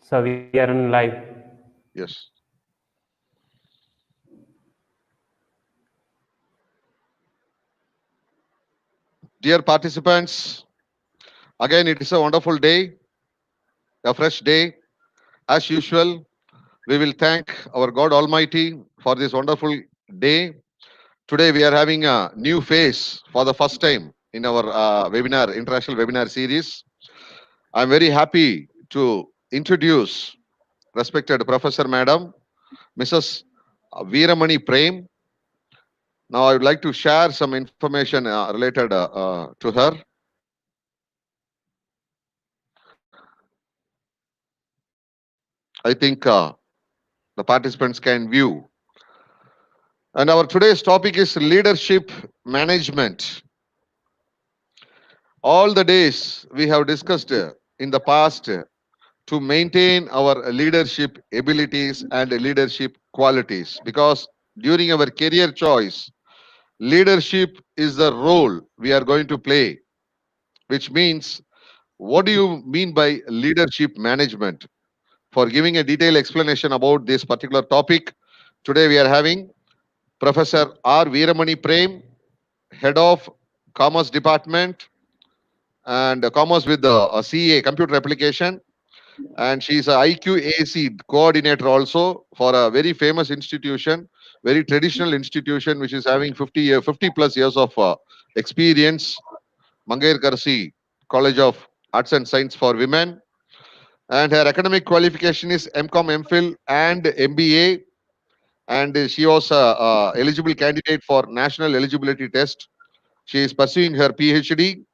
So we are in live. Yes. Dear participants, again it is a wonderful day, a fresh day. As usual, we will thank our God Almighty for this wonderful day. Today we are having a new phase for the first time in our webinar, international webinar series. I'm very happy to introduce respected Professor Madam, Mrs. Veeramani Prem. Now I would like to share some information related to her. I think the participants can view. And our today's topic is leadership management. All the days we have discussed in the past to maintain our leadership abilities and leadership qualities, because during our career choice, leadership is the role we are going to play, which means what do you mean by leadership management? For giving a detailed explanation about this particular topic, today we are having Professor R. Veeramani Prem, Head of Commerce Department and Commerce with the CA, Computer Application. And she is a IQAC coordinator also for a very famous institution, very traditional institution, which is having 50 plus years of experience, Mangair Karsi College of Arts and Science for Women. And her academic qualification is MCom, MPhil, and MBA. And she was a eligible candidate for National Eligibility Test. She is pursuing her PhD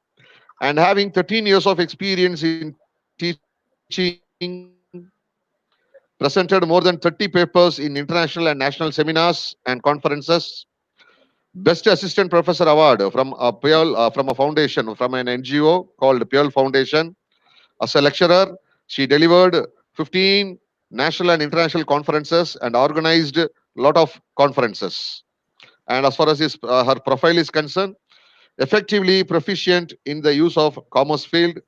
and having 13 years of experience in teaching, presented more than 30 papers in international and national seminars and conferences. Best Assistant Professor Award from a PL, from a foundation, from an NGO called PL Foundation. As a lecturer, she delivered 15 national and international conferences and organized a lot of conferences. And as far as her profile is concerned, effectively proficient in the use of commerce field,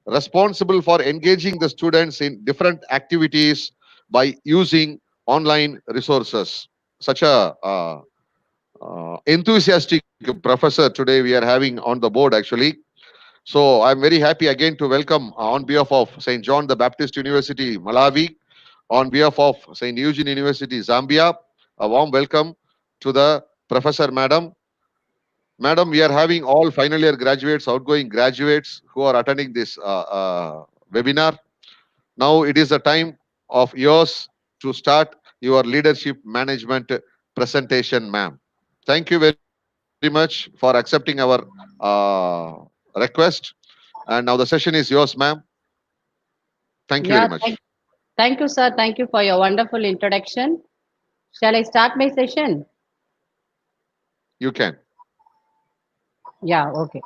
responsible for engaging the students in different activities by using online resources. Such a enthusiastic professor today we are having on the board actually. So I'm very happy again to welcome on behalf of St. John the Baptist University, Malawi, on behalf of St. Eugene University, Zambia, a warm welcome to the Professor Madam. Madam, we are having all final year graduates, outgoing graduates who are attending this webinar. Now it is the time of yours to start your leadership management presentation, ma'am. Thank you very much for accepting our request. And now the session is yours, ma'am. Thank you very Yeah, much. thank you, sir. Thank you for your wonderful introduction. Shall I start my session? You can. Yeah, okay.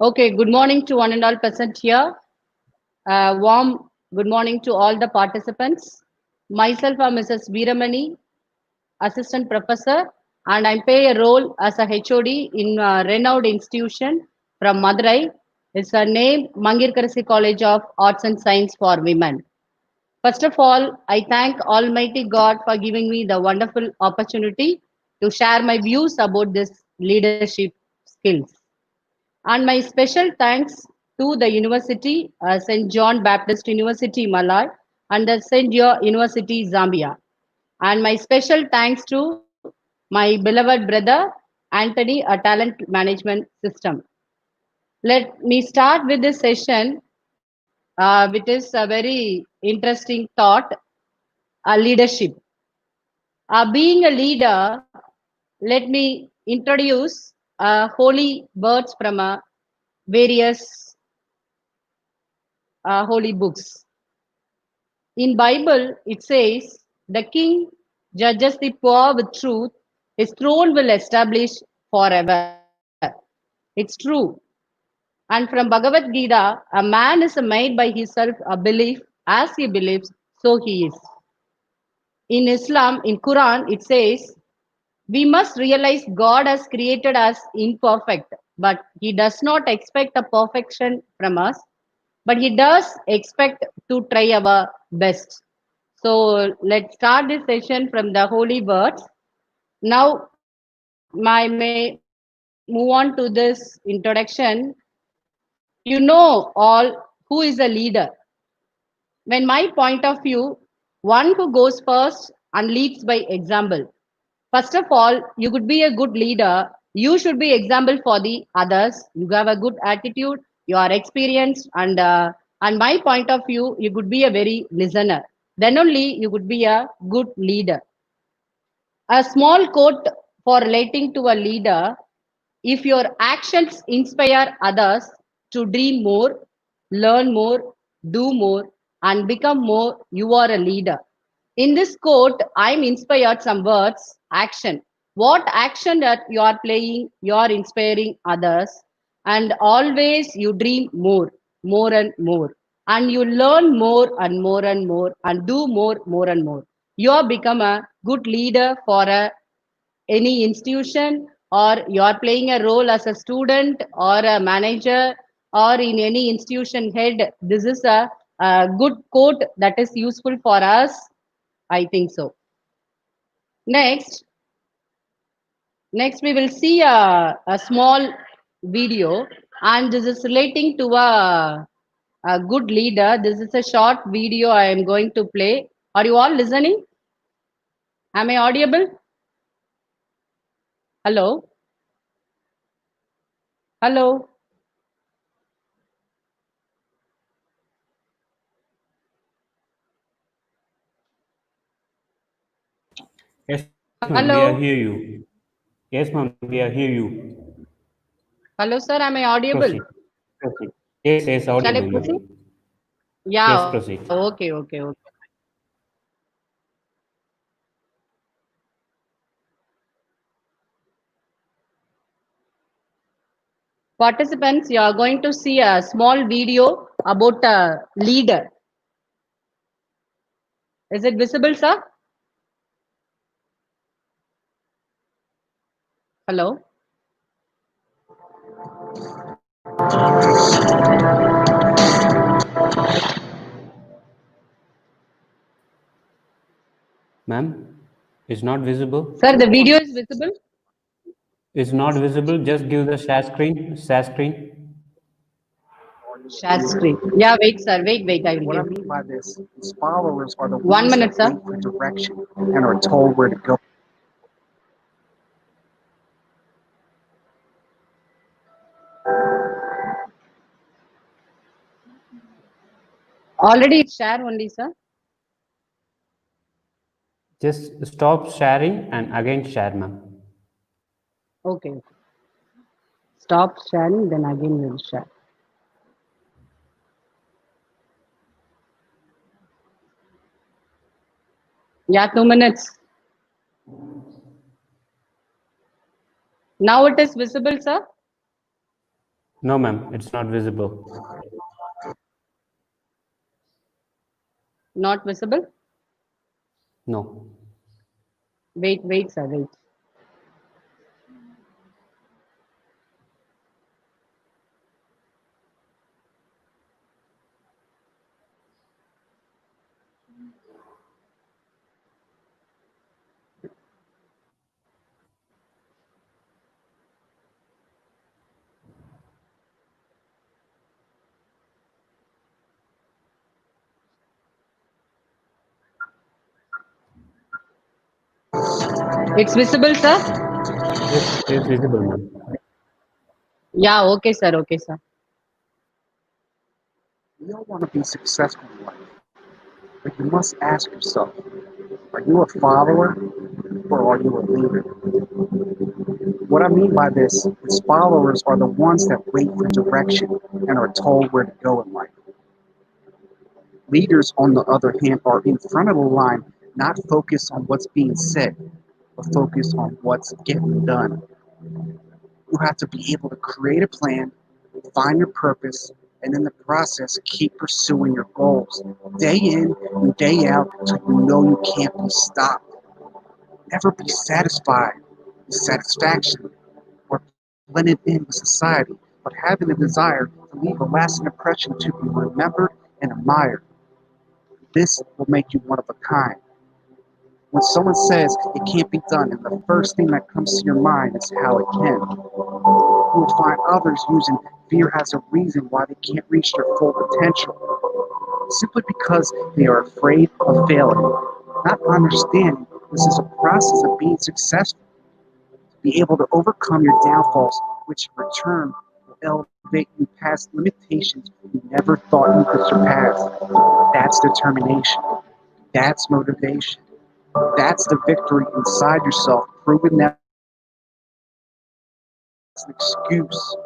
Okay, good morning to one and all present here. Warm good morning to all the participants. Myself, I'm Mrs. Veeramani, Assistant Professor, and I play a role as a HOD in a renowned institution from Madurai. It's a name Mangirkarasi College of Arts and Science for Women. First of all, I thank Almighty God for giving me the wonderful opportunity to share my views about this leadership skills. And my special thanks to the University, St. John Baptist University, Malay, and the St. John University, Zambia. And my special thanks to my beloved brother, Anthony, a talent management system. Let me start with this session, which is a very interesting thought, leadership. Being a leader, let me introduce holy words from various holy books. In Bible, it says, "The king judges the poor with truth; his throne will establish forever." It's true. And from Bhagavad Gita, a man is made by himself a belief, as he believes, so he is. in Islam, in Quran, it says, we must realize God has created us imperfect, but He does not expect a perfection from us, but He does expect to try our best. So let's start this session from the holy words. Now, I may move on to this introduction. You know all who is a leader. When my point of view, one who goes first and leads by example. First of all, you could be a good leader. You should be example for the others. You have a good attitude. You are experienced, and my point of view, you could be a very listener. Then only you could be a good leader. A small quote for relating to a leader: if your actions inspire others to dream more, learn more, do more, and become more, you are a leader. In this quote, I'm inspired some words, action. What action that you are playing, you are inspiring others, and always you dream more, more and more. And you learn more and more and more, and do more and more. You have become a good leader for any institution, or you are playing a role as a student or a manager or in any institution head. This is a good quote that is useful for us. I think so. Next, next we will see a small video, and this is relating to a good leader. This is a short video I am going to play. Are you all listening? Am I audible? Hello? Hello? Yes, ma'am, we are Hello? hear you. Yes, ma'am, we are hear you. Hello, sir. Am I audible? Proceed. Proceed. Yes, yes, Shall I audible, proceed? ma'am. Yeah, Yes, okay, proceed. okay. Participants, you are going to see a small video about a leader. Is it visible, sir? Hello? Ma'am, it's not visible. Sir, the video is visible? It's not visible. Just give the share screen. Share screen. Share screen. Yeah, wait, sir. Wait. I will What I give. mean by this is followers are the 1 ones that minute, sir. wait for direction and are told where to go. Already it's share only, sir. Just stop sharing and again share, ma'am. Okay. Stop sharing, then again we'll share. Yeah, 2 minutes. Now it is visible, sir? No, ma'am, it's not visible. Not visible? No. Wait, sir. Wait. It's visible, sir? Yes, it is visible, ma'am. We all want to be successful in life, but you must ask yourself, are you a follower or are you a leader? What I mean by this is followers are the ones that wait for direction and are told where to go in life. Leaders, on the other hand, are in front of the line, not focused on what's being said, but focused on what's getting done. You have to be able to create a plan, find your purpose, And in the process, keep pursuing your goals day in and day out until you know you can't be stopped. Never be satisfied with satisfaction or blended in with society, but having a desire to leave a lasting impression to be remembered and admired. This will make you one of a kind. When someone says it can't be done, and the first thing that comes to your mind is how it can, you will find others using fear as a reason why they can't reach their full potential, simply because they are afraid of failing, not understanding this is a process of being successful. Be able to overcome your downfalls, which in return will elevate you past limitations you never thought you could surpass. That's determination. That's motivation. That's the victory inside yourself, proving that it's an excuse,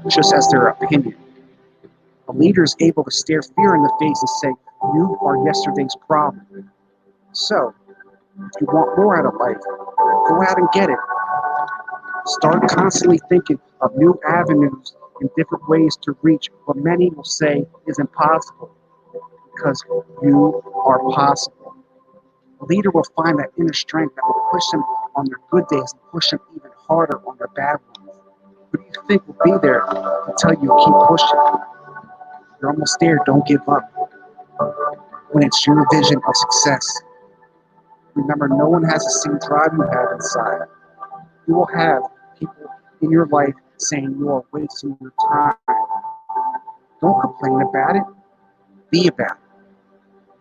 just as their opinion. A leader is able to stare fear in the face and say, you are yesterday's problem. So, if you want more out of life, go out and get it. Start constantly thinking of new avenues and different ways to reach what many will say is impossible, because you are possible. A leader will find that inner strength that will push them on their good days and push them even harder on their bad ones. Who do you think will be there to tell you keep pushing? You're almost there, don't give up. When it's your vision of success, remember no one has the same drive you have inside. You will have people in your life saying you are wasting your time. Don't complain about it. Be about it.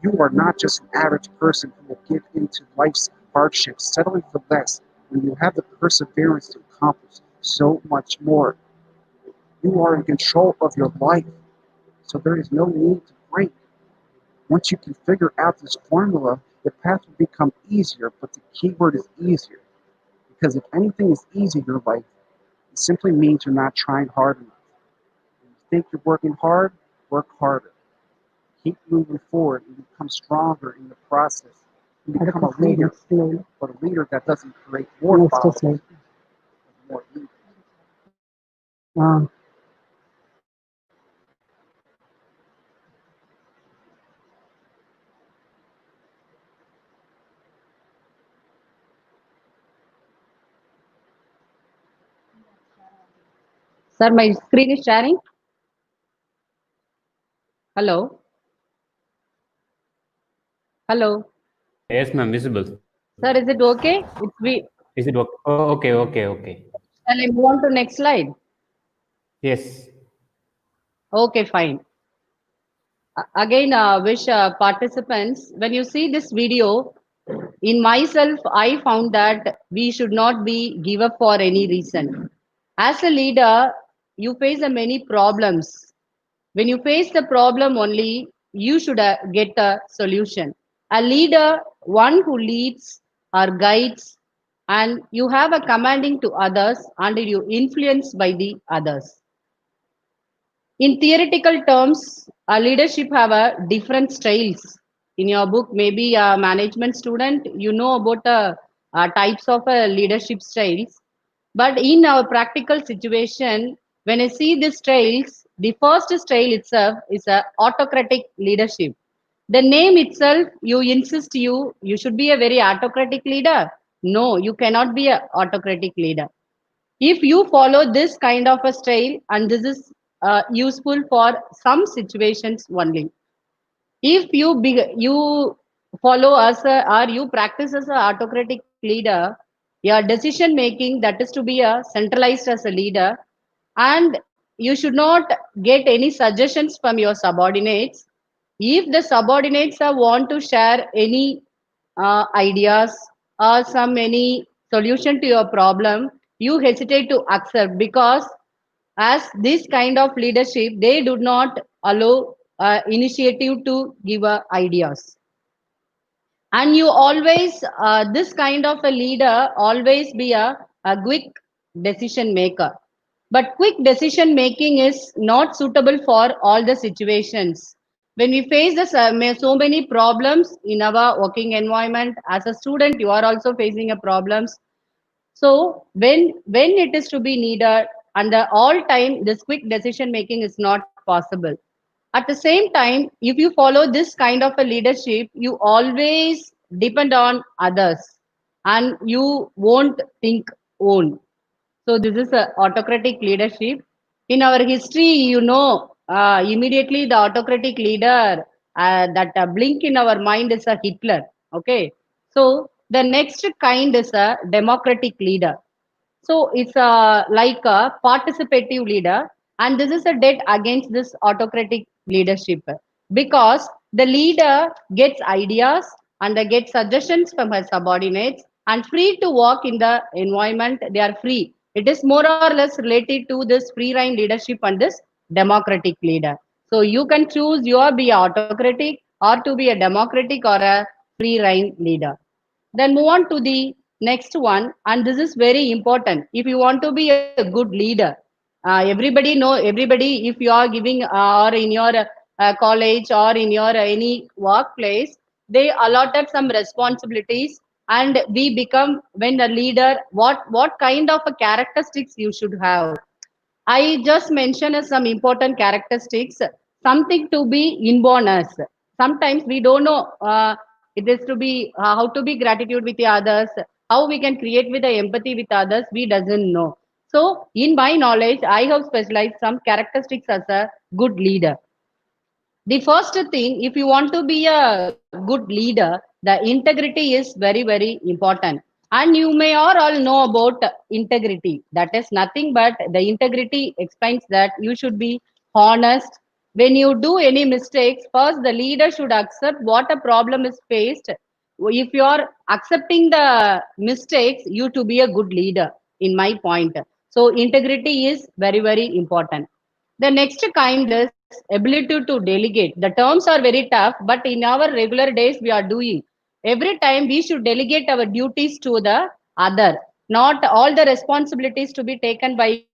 You are not just an average person who will give in to life's hardships, settling for less when you have the perseverance to accomplish so much more. You are in control of your life, so there is no need to break. Once you can figure out this formula, the path will become easier, but the key word is easier. Because if anything is easy in your life, it simply means you're not trying hard enough. When you think you're working hard, work harder. Keep moving forward and become stronger in the process. And become a leader, but a leader that doesn't create more followers, but more leaders. Sir, my screen is sharing. Hello. Hello. Yes, ma'am, visible. Sir, is it okay? Is it okay? Oh, okay, okay, okay. Shall I move on to next slide? Yes. Okay, fine. Again, wish participants, when you see this video, in myself, I found that we should not be give up for any reason. As a leader, you face many problems. When you face the problem only, you should get a solution. A leader, one who leads or guides, and you have a commanding to others and you influenced by the others. In theoretical terms, a leadership have a different styles. In your book, maybe a management student, you know about types of leadership styles. But in our practical situation, when I see these styles, the first style itself is a autocratic leadership. The name itself, you insist you should be a very autocratic leader. No, you cannot be an autocratic leader. If you follow this kind of a style, and this is useful for some situations only. If you follow as or you practice as an autocratic leader, your decision making, that is to be a centralized as a leader, and you should not get any suggestions from your subordinates. If the subordinates want to share any ideas or some any solution to your problem, you hesitate to accept, because as this kind of leadership, they do not allow initiative to give ideas. And you always this kind of a leader always be a quick decision maker, but quick decision making is not suitable for all the situations. When we face this, so many problems in our working environment, as a student you are also facing a problems. So when it is to be needed, and all time this quick decision making is not possible. At the same time, if you follow this kind of a leadership, you always depend on others and you won't think own. So this is a autocratic leadership. In our history, immediately the autocratic leader that blink in our mind is a Hitler. Okay. So the next kind is a democratic leader. So it's like a participative leader, and this is a debt against this autocratic leadership because the leader gets ideas and they get suggestions from her subordinates and free to walk in the environment. They are free. It is more or less related to this free reign leadership and this democratic leader. So you can choose your be autocratic or to be a democratic or a free reign leader. Then move on to the next one, and this is very important. If you want to be a good leader, everybody. If you are giving or in your college or in your any workplace, they allotted some responsibilities, and we become when a leader. What kind of a characteristics you should have? I just mentioned some important characteristics, something to be inborn as. Sometimes we don't know it is to be how to be gratitude with the others, how we can create with the empathy with others. We doesn't know. So in my knowledge, I have specialized some characteristics as a good leader. The first thing, if you want to be a good leader, the integrity is very important. And you may all know about integrity. That is nothing but the integrity explains that you should be honest. When you do any mistakes, first the leader should accept what a problem is faced. If you are accepting the mistakes, you to be a good leader in my point. So integrity is very important. The next kind is ability to delegate. The terms are very tough, but in our regular days we are doing. Every time we should delegate our duties to the other. Not all the responsibilities to be taken by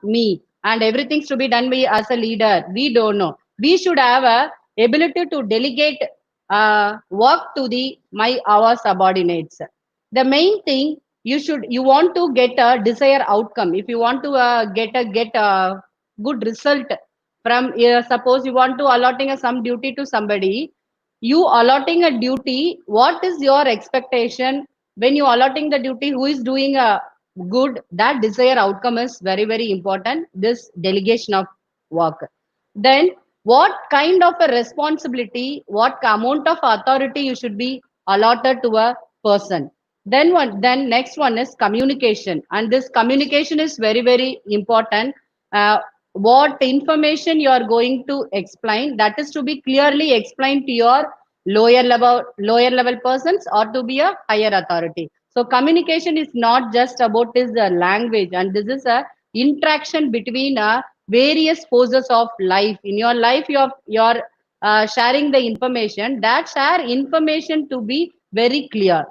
me and everything's to be done by as a leader. We don't know. We should have a ability to delegate work to the my our subordinates. The main thing you want to get a desired outcome. If you want to get a good result from suppose you want to allotting some duty to somebody, you allotting a duty, what is your expectation when you allotting the duty, who is doing a good, that desired outcome is very important, this delegation of work. Then what kind of a responsibility, what amount of authority you should be allotted to a person. Then next one is communication, and this communication is very important. What information you are going to explain, that is to be clearly explained to your lower level persons or to be a higher authority. So communication is not just about this language, and this is a interaction between various forces of life. In your life you're sharing the information, that share information to be very clear.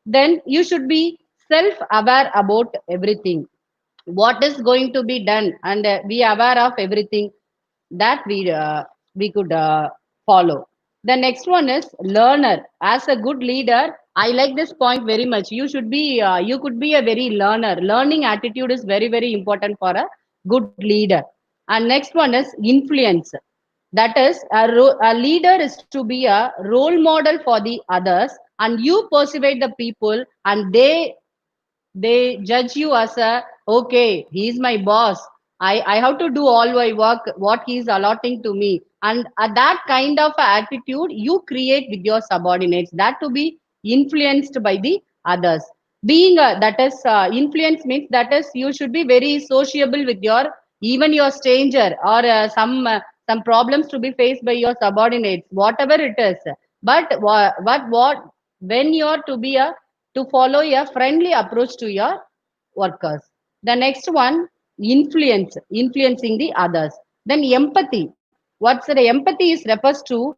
Then you should be self aware about everything, what is going to be done, and be aware of everything that we could follow. The next one is learner. As a good leader, I like this point very much. You should be you could be a very learner. Learning attitude is very important for a good leader. And next one is influence. That is a leader is to be a role model for the others, and you persuade the people, and they judge you as a, okay, he's my boss, I have to do all my work what he's allotting to me. And that kind of attitude you create with your subordinates, that to be influenced by the others. Being that is influence means that is you should be very sociable with your even your stranger, or some problems to be faced by your subordinates, whatever it is. But what when you're to be a to follow a friendly approach to your workers. The next one, influencing the others. Then empathy. What's the empathy is refers to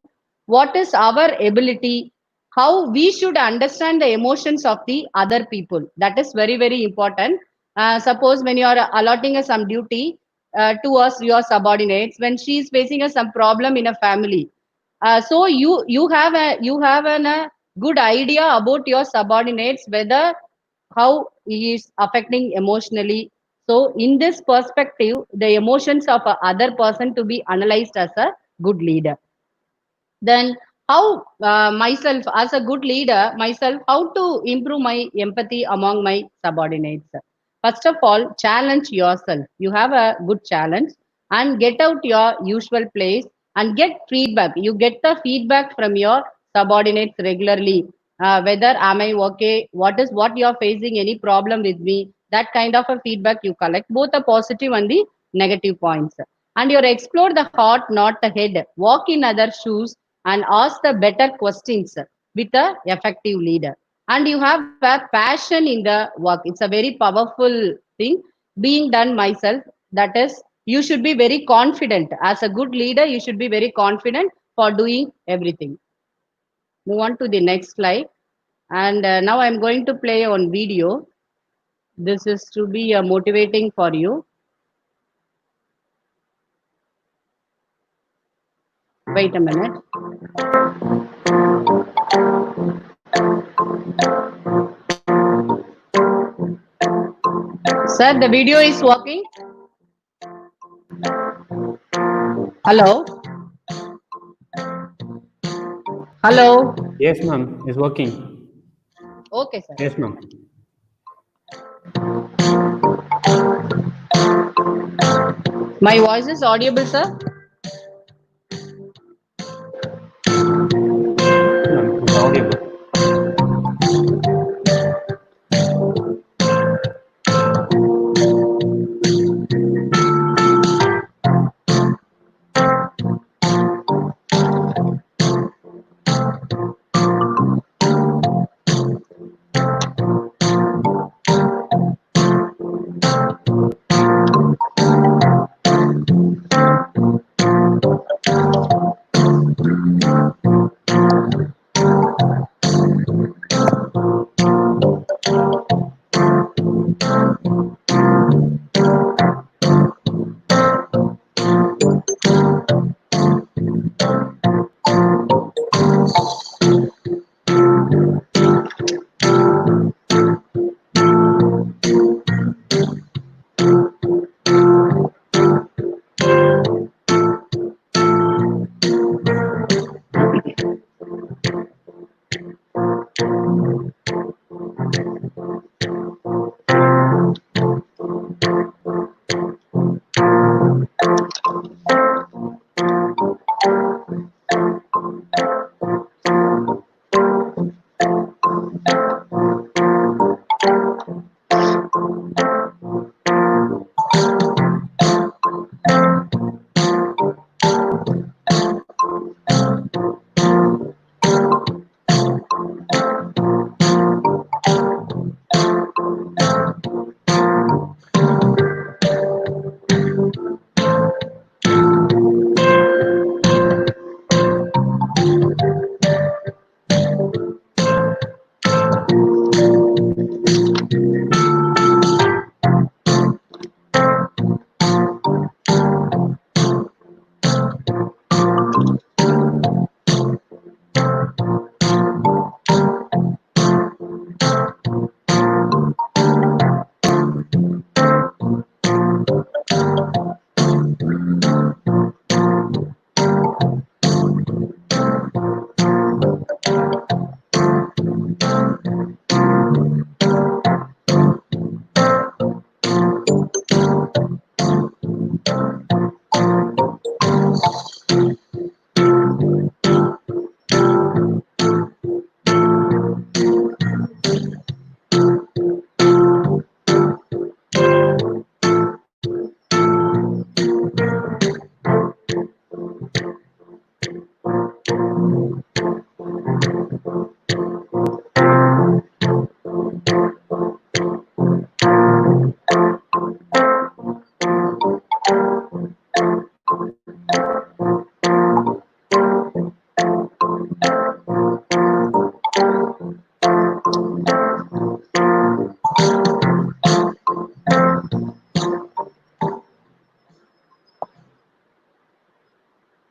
what is our ability, how we should understand the emotions of the other people. That is very important. Suppose when you are allotting some duty to us, your subordinates, when she is facing some problem in a family, so you have a good idea about your subordinates, whether how he is affecting emotionally. So in this perspective, the emotions of a other person to be analyzed as a good leader. Then how myself as a good leader, myself, how to improve my empathy among my subordinates? First of all, challenge yourself. You have a good challenge and get out your usual place and get feedback. You get the feedback from your subordinates regularly. Whether am I okay? What you are facing? Any problem with me? That kind of a feedback you collect, both the positive and the negative points. And you explore the heart, not the head. Walk in other shoes and ask the better questions with a effective leader. And you have a passion in the work. It's a very powerful thing being done myself. That is, you should be very confident. As a good leader, you should be very confident for doing everything. Move on to the next slide. And now I'm going to play on video. This is to be motivating for you. Wait a minute. Sir, the video is working. Hello? Hello? Yes, ma'am. It's working. Okay, sir. Yes, ma'am. My voice is audible, sir? Ma'am, it's audible.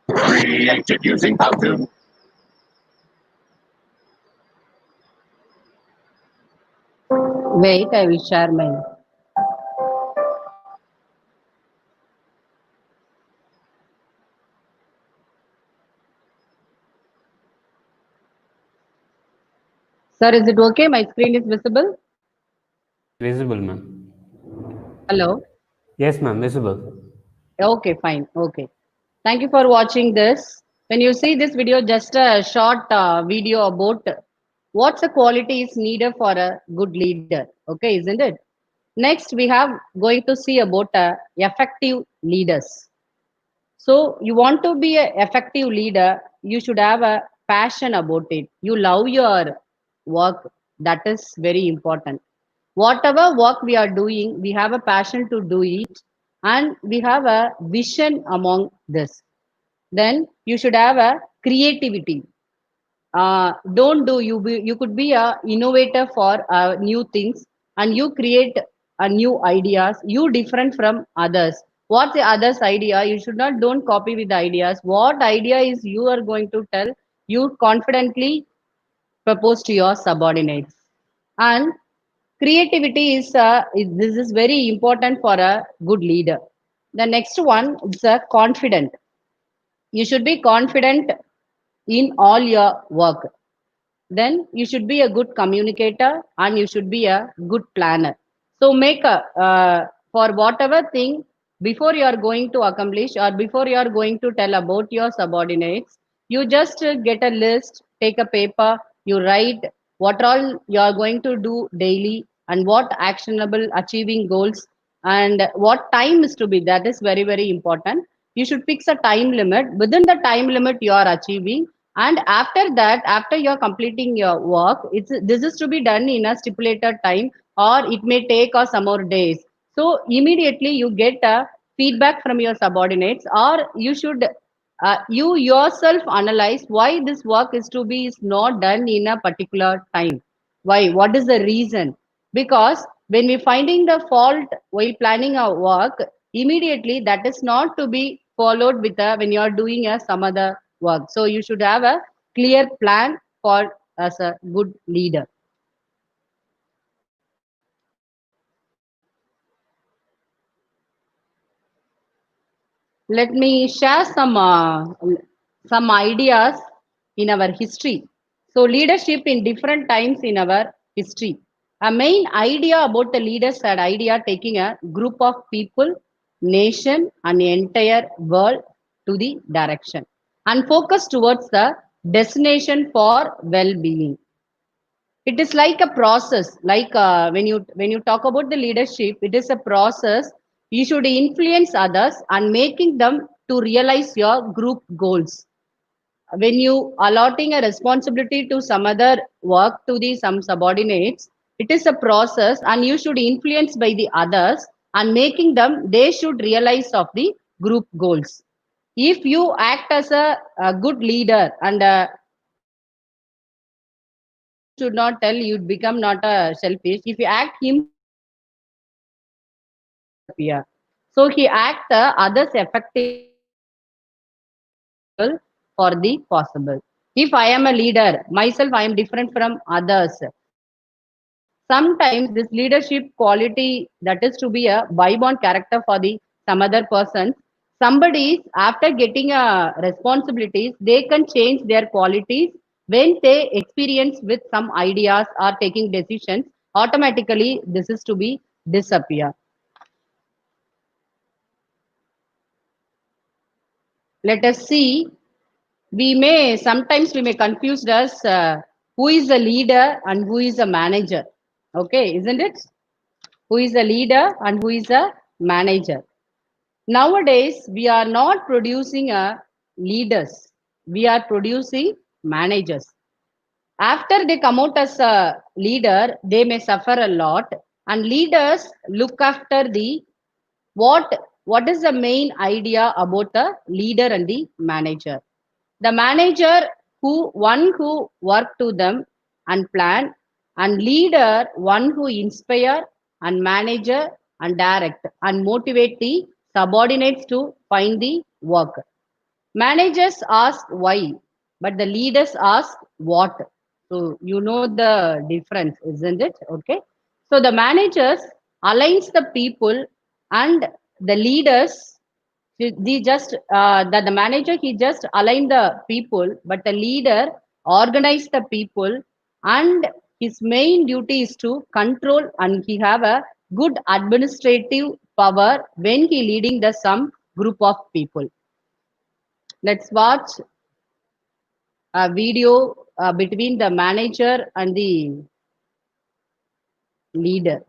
Created using how to. Wait, I will share my. Sir, is it okay? My screen is visible. Visible, ma'am. Hello. Yes, ma'am, visible. Okay, fine. Okay. Thank you for watching this. When you see this video, just a short video about what's the qualities needed for a good leader. Okay, isn't it? Next, we have going to see about effective leaders. So you want to be an effective leader, you should have a passion about it. You love your work. That is very important. Whatever work we are doing, we have a passion to do it, and we have a vision among this. Then you should have a creativity. Don't do you could be a innovator for new things, and you create new ideas, you different from others. What's the others idea? You should not don't copy with the ideas. What idea is you are going to tell, you confidently propose to your subordinates. And creativity this is very important for a good leader. The next one is a confident. You should be confident in all your work. Then you should be a good communicator, and you should be a good planner. So make a for whatever thing, before you are going to accomplish or before you are going to tell about your subordinates, you just get a list, take a paper, you write what all you are going to do daily, and what actionable achieving goals, and what time is to be. That is very very important. You should fix a time limit. Within the time limit you are achieving, and after that, after you're completing your work, this is to be done in a stipulated time, or it may take us some more days. So immediately you get a feedback from your subordinates, or you should you yourself analyze why this work is not done in a particular time. Why? What is the reason? Because when we finding the fault while planning our work, immediately that is not to be followed with when you are doing some other work. So you should have a clear plan for as a good leader. Let me share some ideas in our history. So leadership in different times in our history. A main idea about the leaders had idea taking a group of people, nation, and the entire world to the direction, and focus towards the destination for well-being. It is like a process. Like when you talk about the leadership, it is a process. You should influence others and making them to realize your group goals. When you allotting a responsibility to some other work to the some subordinates, it is a process, and you should influence by the others and making them they should realize of the group goals. If you act as a good leader, and should not tell, you become not a selfish. If you act him disappear. So he act the others effective for the possible. If I am a leader, myself I am different from others. Sometimes this leadership quality that is to be a byborn character for the some other person. Somebody after getting a responsibilities, they can change their qualities when they experience with some ideas or taking decisions. Automatically, this is to be disappear. Let us see. We may confuse us who is a leader and who is a manager. Okay, isn't it? Who is a leader and who is a manager? Nowadays, we are not producing leaders. We are producing managers. After they come out as a leader, they may suffer a lot. And leaders look after the what what is the main idea about the leader and the manager. The manager who work to them and plan, and leader one who inspire and manager and direct and motivate the subordinates to find the work. Managers ask why, but the leaders ask what. So you know the difference, isn't it? Okay. So the managers aligns the people, and the leaders the manager he just align the people, but the leader organize the people and His main duty is to control, and he have a good administrative power when he leading the some group of people. Let's watch a video between the manager and the leader.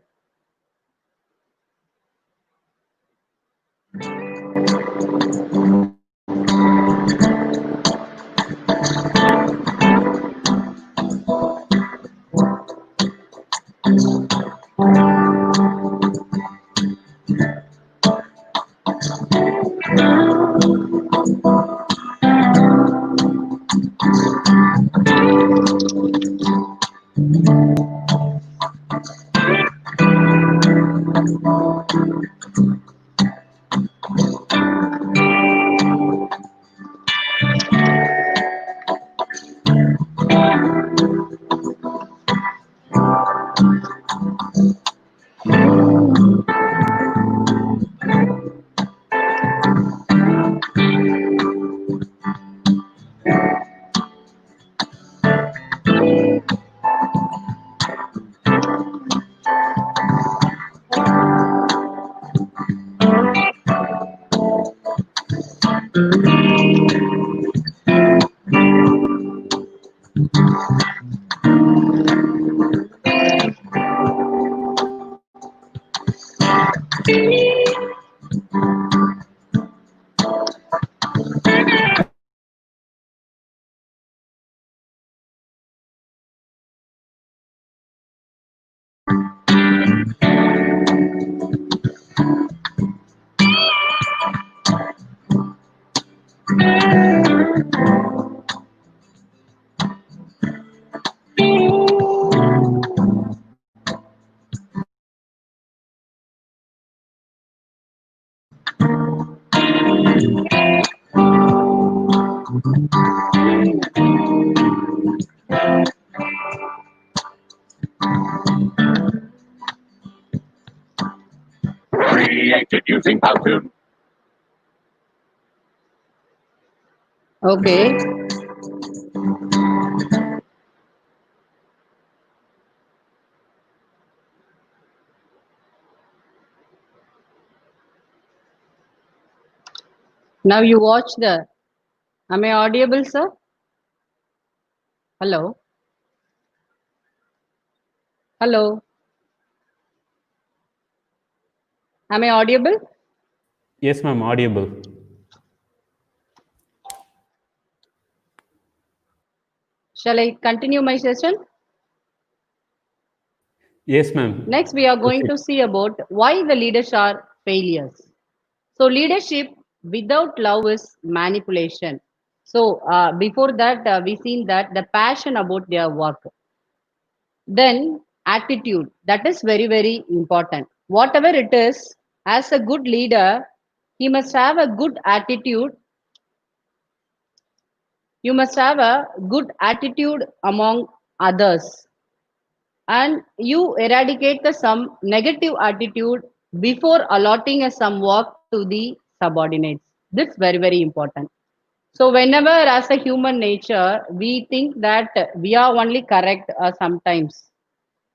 Created using how to. Okay. Now you watch the. Am I audible, sir? Hello. Hello. Am I audible? Yes, ma'am, audible. Shall I continue my session? Yes, ma'am. Next, we are going to see about why the leaders are failures. So, leadership without love is manipulation. So, before that, we seen that the passion about their work. Then, attitude. That is very, very important. Whatever it is, as a good leader, he must have a good attitude. You must have a good attitude among others, and you eradicate the some negative attitude before allotting a some work to the subordinates. This is very, very important. So whenever as a human nature we think that we are only correct sometimes,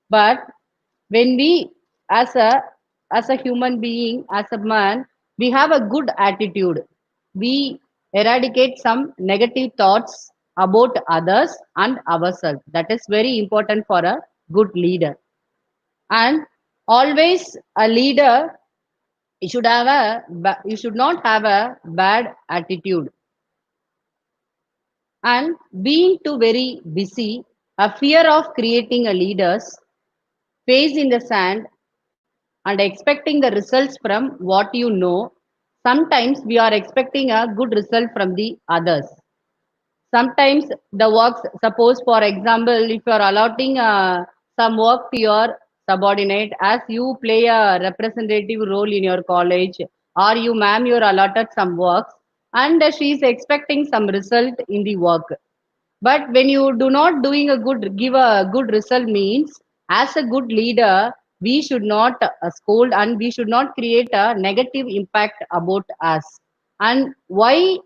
but when we as a human being, as a man, we have a good attitude, we eradicate some negative thoughts about others and ourselves. That is very important for a good leader. And always a leader, you should not have a bad attitude, and being too very busy, a fear of creating a leader's face in the sand and expecting the results from what you know. Sometimes we are expecting a good result from the others. Sometimes the works, suppose for example, if you are allotting some work to your subordinate, as you play a representative role in your college, or you ma'am, you are allotted some works, and she is expecting some result in the work. But when you do not doing a good, give a good result means, as a good leader, we should not scold, and we should not create a negative impact about us. And why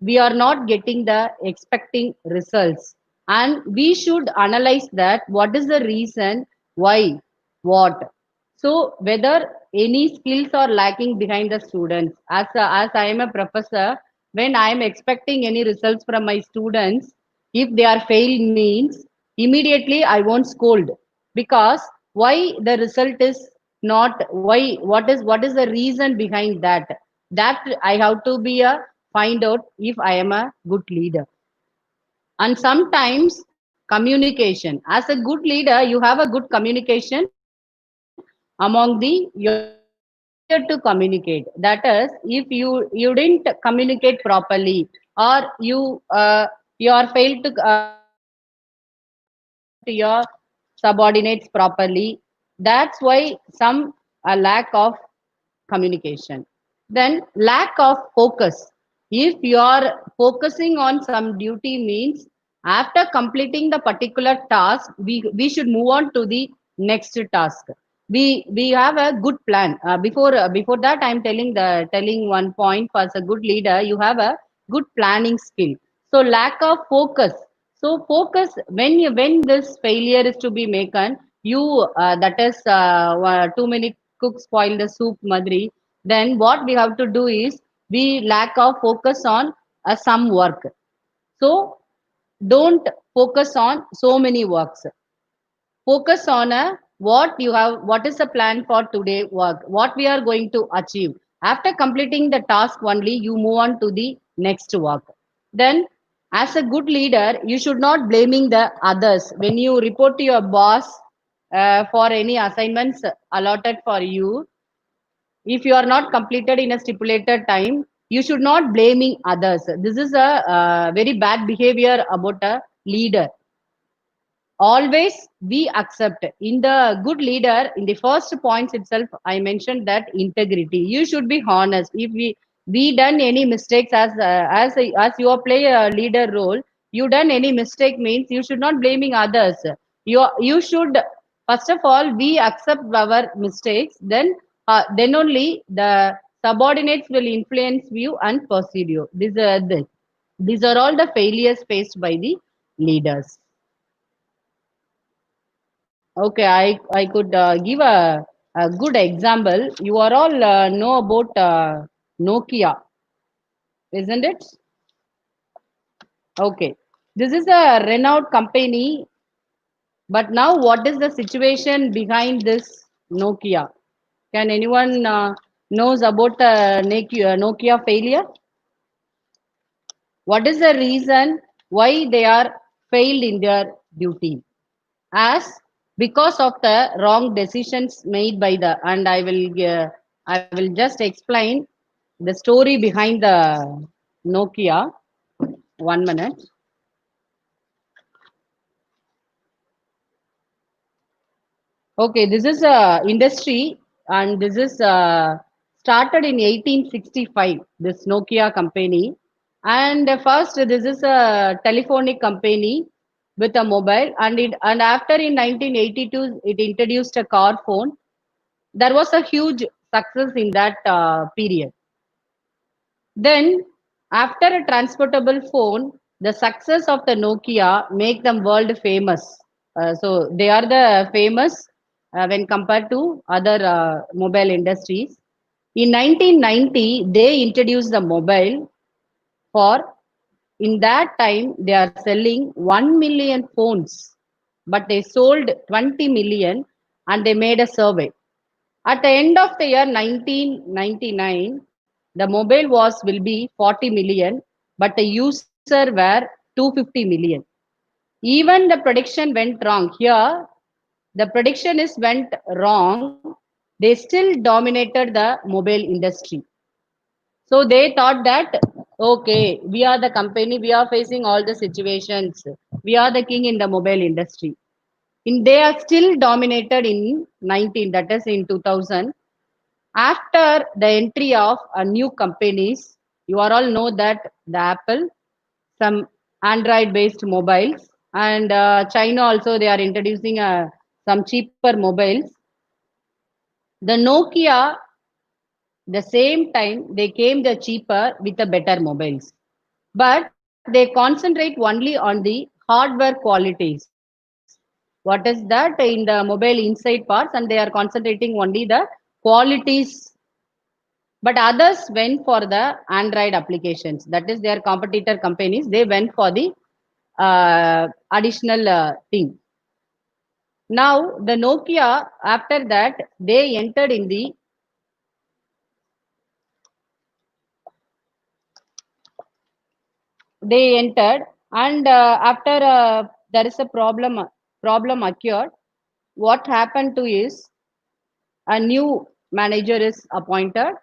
we are not getting the expecting results? and we should analyze that what is the reason, why, what. So whether any skills are lacking behind the students. As I am a professor, when I am expecting any results from my students, if they are failed means immediately I won't scold, because why the result is not, why, what is the reason behind that. That I have to be a find out if I am a good leader. And sometimes communication, as a good leader you have a good communication among the your failure to communicate. That is, if you didn't communicate properly, or you are failed to communicate to your subordinates properly, that's why some lack of communication. Then lack of focus. If you are focusing on some duty means after completing the particular task, we should move on to the next task. We have a good plan. Before that, I'm telling one point. As a good leader, you have a good planning skill. So lack of focus. So focus, when this failure is to be maken, you that is too many cooks spoil the soup, Madri. Then what we have to do is we lack of focus on some work. So don't focus on so many works. Focus on what you have, what is the plan for today work, what we are going to achieve. After completing the task only, you move on to the next work. Then as a good leader, you should not blaming the others. When you report to your boss for any assignments allotted for you, if you are not completed in a stipulated time, you should not blaming others. This is a very bad behavior about a leader. Always we accept. In the good leader, in the first points itself, I mentioned that integrity, you should be honest. If we done any mistakes, as you are play a leader role, you done any mistake means you should not blaming others. You should, first of all, we accept our mistakes, then only the subordinates will influence you and pursue you. These are all the failures faced by the leaders. Okay, I could give a good example. You are all know about Nokia, isn't it? Okay, this is a renowned company, but now what is the situation behind this Nokia? Can anyone knows about Nokia failure? What is the reason why they are failed in their duty? As because of the wrong decisions made by the, and I will just explain the story behind the Nokia. 1 minute. Okay, this is a industry, and this is started in 1865. This Nokia company, and first this is a telephonic company with a mobile, and after in 1982 it introduced a car phone. There was a huge success in that period. Then, after a transportable phone, the success of the Nokia make them world famous. So they are the famous when compared to other mobile industries. In 1990, they introduced the mobile. For in that time, they are selling 1 million phones, but they sold 20 million, and they made a survey. At the end of the year 1999, the mobile was will be 40 million, but the user were 250 million. Even the prediction went wrong. Here, the prediction is went wrong. They still dominated the mobile industry. So they thought that, okay, we are the company, we are facing all the situations. We are the king in the mobile industry. They are still dominated in 19, that is in 2000. After the entry of new companies, you are all know that the Apple, some Android based mobiles, and China also they are introducing some cheaper mobiles. The Nokia, the same time they came the cheaper with the better mobiles, but they concentrate only on the hardware qualities. What is that in the mobile inside parts, and they are concentrating only the qualities, but others went for the Android applications. That is their competitor companies. They went for the additional thing. Now the Nokia, after that, they entered in the and after there is a problem occurred. What happened to is a new manager is appointed.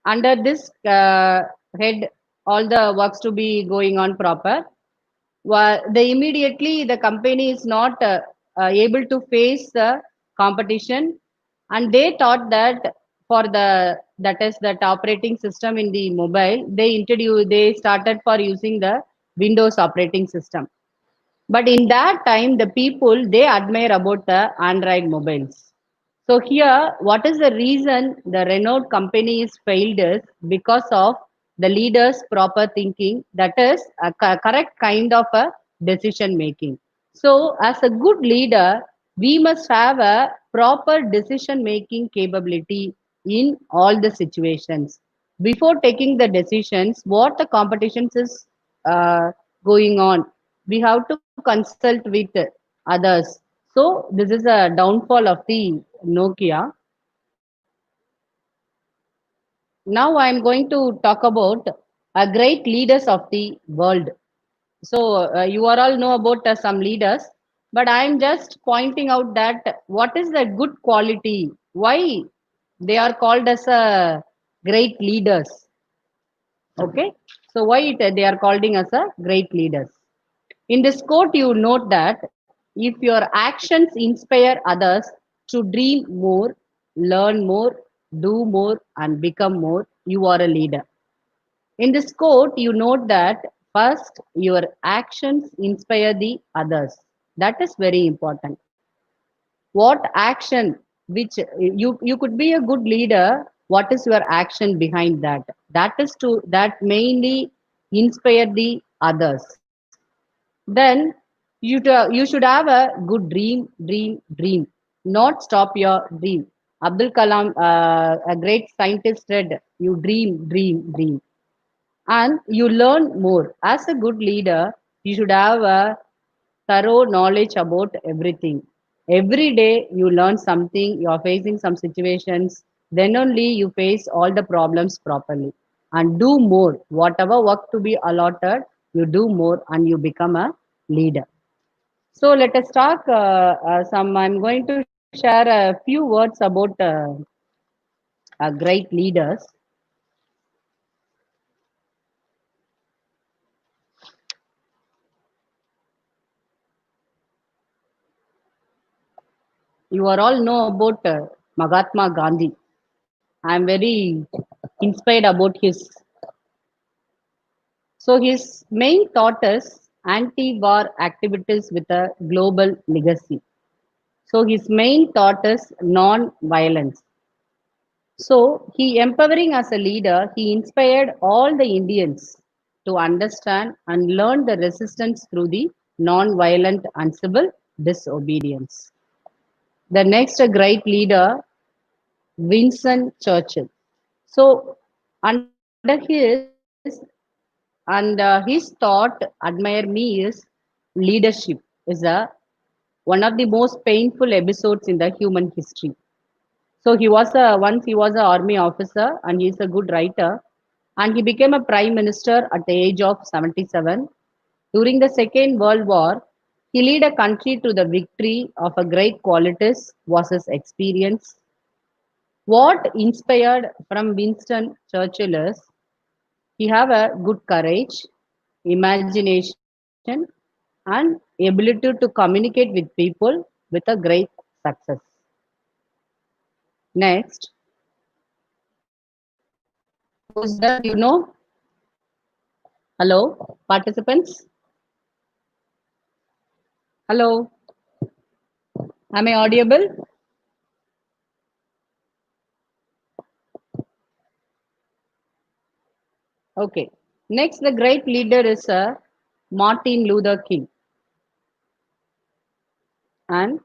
Under this head, all the works to be going on proper. They immediately the company is not able to face the competition, and they thought that for the that is that operating system in the mobile, they started for using the Windows operating system. But in that time, the people they admire about the Android mobiles. So here, what is the reason the Renault company is failed is because of the leader's proper thinking, that is a correct kind of a decision making. So as a good leader, we must have a proper decision making capability in all the situations. Before taking the decisions, what the competitions is going on, we have to consult with others. So this is a downfall of the Nokia. Now I am going to talk about great leaders of the world. So you are all know about some leaders, but I am just pointing out that what is the good quality, why they are called as great leaders. Okay, so why they are calling us a great leaders. In this quote, you note that if your actions inspire others to dream more, learn more, do more, and become more, you are a leader. In this quote, you note that first, your actions inspire the others. That is very important. What action, which you could be a good leader, what is your action behind that? That is to that mainly inspire the others. Then you should have a good dream, not stop your dream. Abdul Kalam, a great scientist, said, "You dream, and you learn more." As a good leader, you should have a thorough knowledge about everything. Every day you learn something. You are facing some situations. Then only you face all the problems properly and do more. Whatever work to be allotted, you do more and you become a leader. So let us talk some. I'm going to share a few words about great leaders. You are all know about Mahatma Gandhi. I'm very inspired about his. So his main thought is anti-war activities with a global legacy. So his main thought is non-violence. So he empowering as a leader, he inspired all the Indians to understand and learn the resistance through the non-violent and civil disobedience. The next great leader, Winston Churchill. So under his thought, admire me is leadership is a one of the most painful episodes in the human history. So he was an army officer and he is a good writer, and he became a prime minister at the age of 77. During the Second World War, he led a country to the victory of a great qualities was his experience. What inspired from Winston Churchill is he have a good courage, imagination, and ability to communicate with people with a great success. Next, who is there? Do you know? Hello, participants. Hello, am I audible? Okay. Next, the great leader is Martin Luther King. and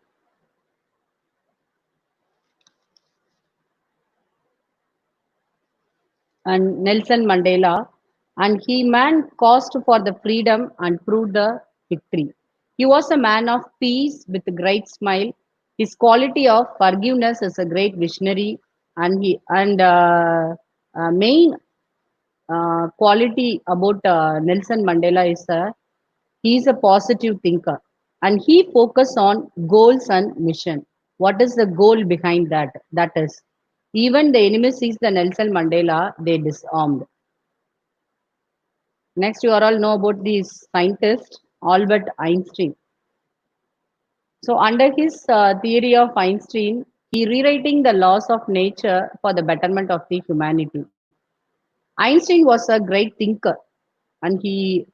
Nelson Mandela, and he man caused for the freedom and proved the victory. He was a man of peace with a great smile. His quality of forgiveness is a great visionary, and main quality about Nelson Mandela is he is a positive thinker, and he focus on goals and mission. What is the goal behind that? That is, even the enemy sees the Nelson Mandela, they disarmed. Next, you all know about this scientist Albert Einstein. So, under his theory of Einstein, he rewriting the laws of nature for the betterment of the humanity. Einstein was a great thinker, and he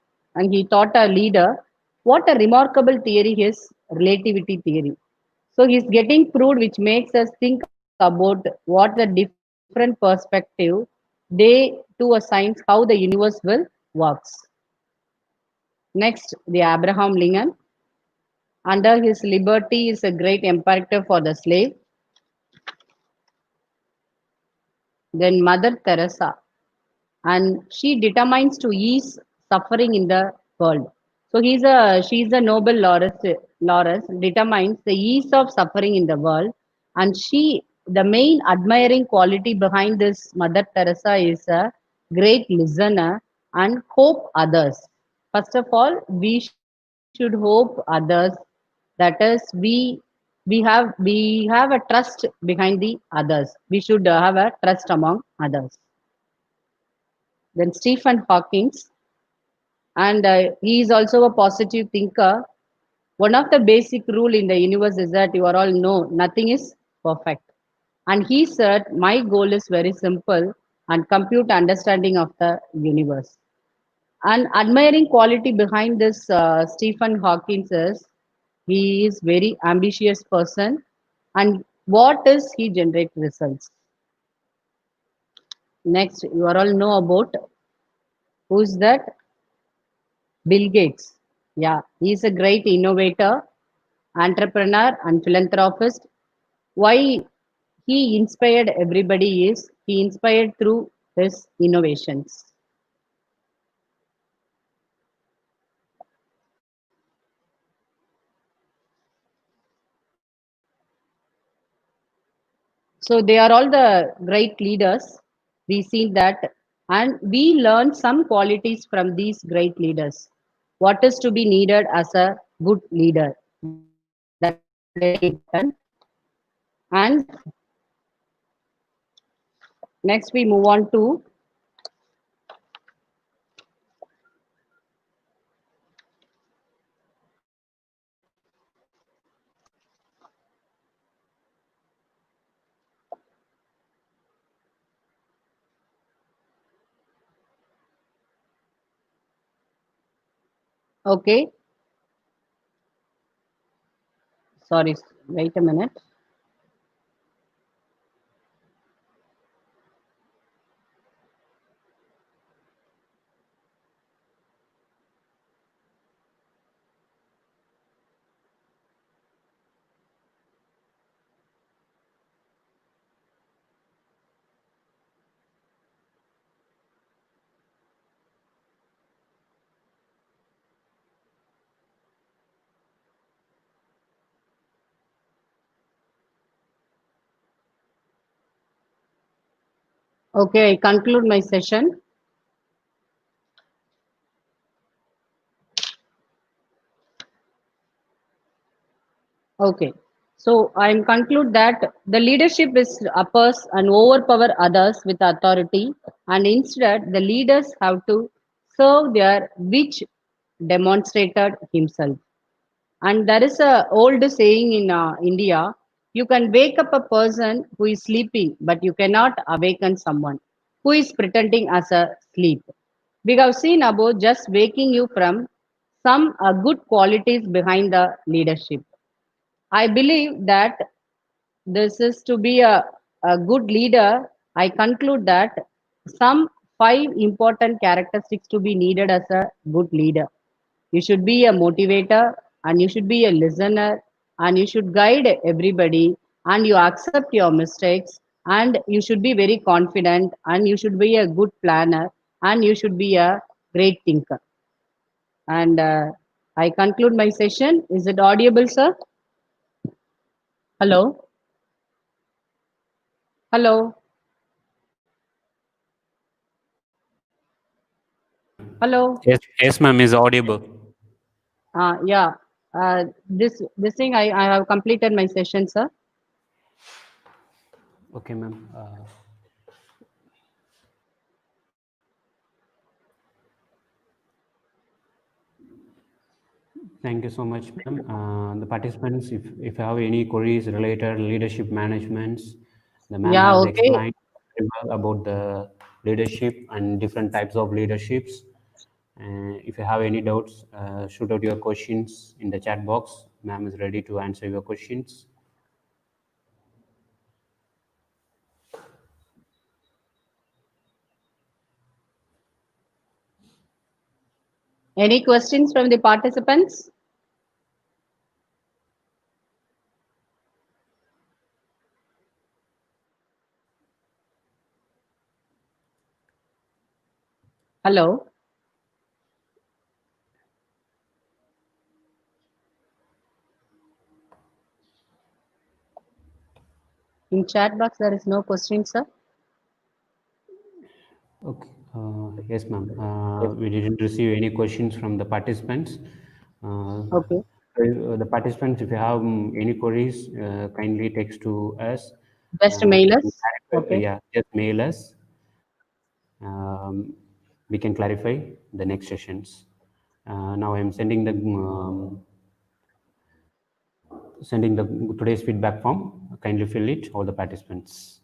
taught a leader. What a remarkable theory is relativity theory. So he's getting proved, which makes us think about what the different perspective they to a science how the universe will works. Next, the Abraham Lincoln. Under his liberty is a great imperative for the slave. Then Mother Teresa, and she determines to ease suffering in the world. So she's a Nobel laureate determines the ease of suffering in the world, and the main admiring quality behind this Mother Teresa is a great listener and hope others. First of all, we should hope others. That is, we have a trust behind the others. We should have a trust among others. Then Stephen Hawking, and he is also a positive thinker. One of the basic rule in the universe is that you are all know nothing is perfect. And he said, my goal is very simple and compute understanding of the universe. And admiring quality behind this Stephen Hawking is he is very ambitious person. And what is he generate results? Next, you are all know about who's that? Bill Gates. Yeah, he's a great innovator, entrepreneur, and philanthropist. Why he inspired everybody is he inspired through his innovations. So they are all the great leaders. We see that, and we learn some qualities from these great leaders. What is to be needed as a good leader? That is very important. And next we move on to okay. Sorry, wait a minute. Okay, I conclude my session. Okay. So I conclude that the leadership is uppers and overpower others with authority, and instead the leaders have to serve their which demonstrated himself. And there is a old saying in India: you can wake up a person who is sleeping, but you cannot awaken someone who is pretending as a sleep. We have seen about just waking you from some good qualities behind the leadership. I believe that this is to be a good leader. I conclude that some 5 important characteristics to be needed as a good leader. You should be a motivator, and you should be a listener, and you should guide everybody, and you accept your mistakes, and you should be very confident, and you should be a good planner, and you should be a great thinker. And I conclude my session. Is it audible, sir? Hello? Hello? Hello? Yes, ma'am, is audible. Yeah. This thing, I have completed my session, sir. Okay, ma'am. Thank you so much, ma'am. The participants, if you have any queries related leadership managements, the ma'am Yeah, has okay. explained very well about the leadership and different types of leaderships. If you have any doubts, shoot out your questions in the chat box. Ma'am is ready to answer your questions. Any questions from the participants? Hello? In chat box, there is no question, sir. Okay. Yes, ma'am. We didn't receive any questions from the participants. Okay. The participants, if you have any queries, kindly text to us. Just mail us. Okay. Yeah, just mail us. We can clarify the next sessions. Now I'm sending the today's feedback form. Kindly fill it, all the participants.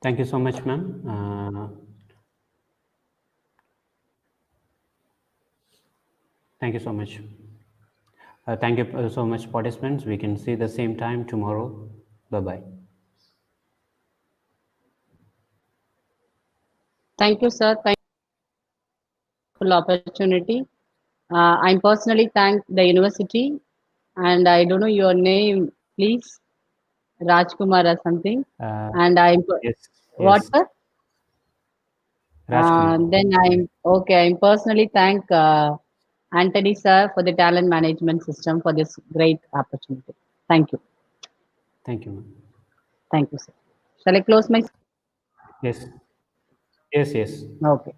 Thank you so much, ma'am. Thank you so much. Thank you so much, participants. We can see the same time tomorrow. Bye-bye. Thank you, sir. Thank you for the opportunity. I'm personally thank the university, and I don't know your name, please, Rajkumar or something. And I'm Yes. what, Yes. sir? Rajkumar. Then I'm okay. I'm personally thank Anthony sir for the talent management system for this great opportunity. Thank you. Thank you, ma'am. Thank you, sir. Shall I close my? Yes. Yes. Yes. Okay.